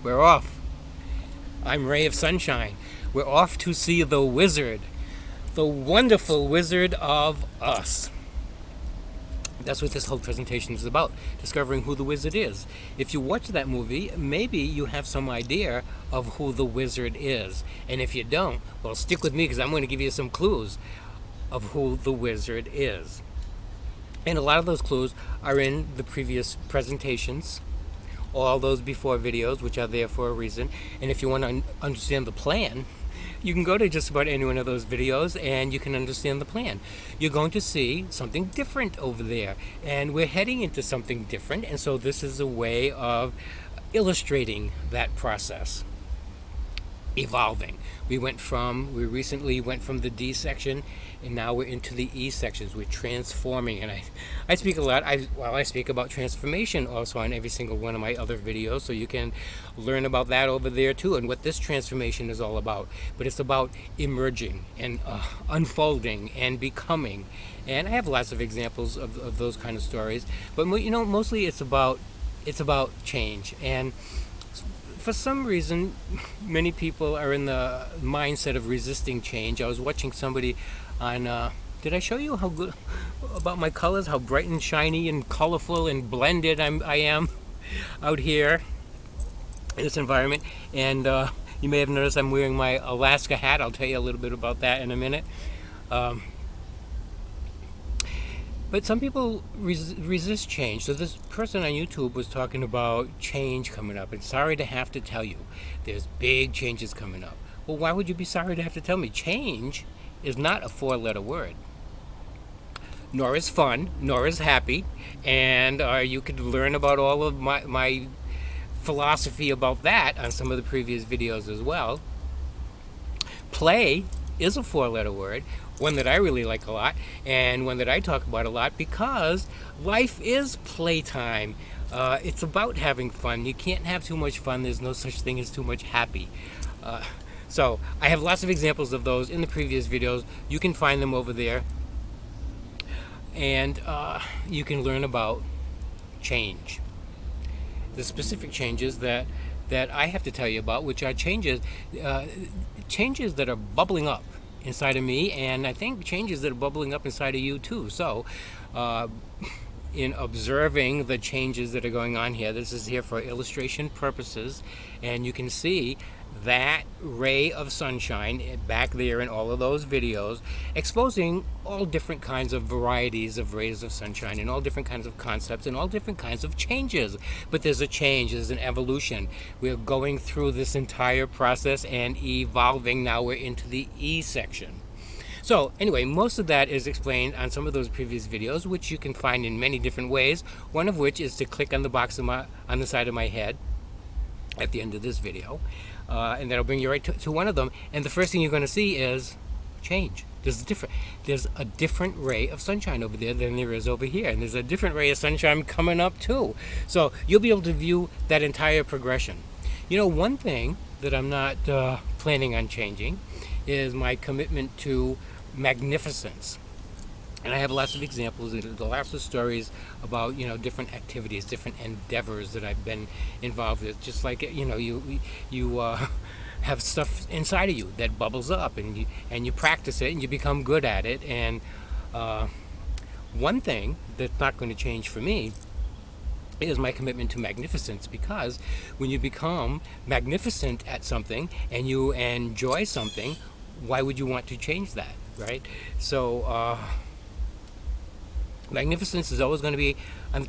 We're off. I'm Ray of Sunshine. We're off to see the wizard, the wonderful Wizard of Us. That's what this whole presentation is about, discovering who the wizard is. If you watch that movie, maybe you have some idea of who the wizard is. And if you don't, well, stick with me because I'm going to give you some clues of who the wizard is. And a lot of those clues are in the previous presentations, all those before videos, which are there for a reason. And if you want to understand the plan, you can go to just about any one of those videos and you can understand the plan. You're going to see something different over there, and we're heading into something different, and so this is a way of illustrating that process. Evolving. We recently went from the D section, and now we're into the E sections. We're transforming, and I speak a lot. I speak about transformation also on every single one of my other videos, so you can learn about that over there too, and what this transformation is all about. But it's about emerging and unfolding and becoming, and I have lots of examples of those kind of stories. But mostly it's about change. And for some reason, many people are in the mindset of resisting change. I was watching somebody on, did I show you how good about my colors, how bright and shiny and colorful and blended I am out here in this environment? And you may have noticed I'm wearing my Alaska hat. I'll tell you a little bit about that in a minute. But some people resist change. So this person on YouTube was talking about change coming up. And sorry to have to tell you, there's big changes coming up. Well, why would you be sorry to have to tell me? Change is not a 4-letter word. Nor is fun, nor is happy. And you could learn about all of my philosophy about that on some of the previous videos as well. Play is a 4-letter word, one that I really like a lot, and one that I talk about a lot, because life is playtime. It's about having fun. You can't have too much fun. There's no such thing as too much happy. So I have lots of examples of those in the previous videos. You can find them over there, and you can learn about change, the specific changes that I have to tell you about, which are changes that are bubbling up inside of me, and I think changes that are bubbling up inside of you too. So in observing the changes that are going on here, this is here for illustration purposes, and you can see that ray of sunshine back there in all of those videos, exposing all different kinds of varieties of rays of sunshine and all different kinds of concepts and all different kinds of changes. But there's a change, there's an evolution. We're going through this entire process and evolving. Now we're into the E section. So anyway, most of that is explained on some of those previous videos, which you can find in many different ways, one of which is to click on the box on the side of my head at the end of this video, and that'll bring you right to one of them. And the first thing you're going to see is change. There's a different ray of sunshine over there than there is over here, and there's a different ray of sunshine coming up too. So you'll be able to view that entire progression. One thing that I'm not planning on changing is my commitment to magnificence. And I have lots of examples, lots of stories about different activities, different endeavors that I've been involved with. Just like you have stuff inside of you that bubbles up, and you practice it and you become good at it. And one thing that's not going to change for me is my commitment to magnificence, because when you become magnificent at something and you enjoy something, why would you want to change that, right? So magnificence is always going to be on the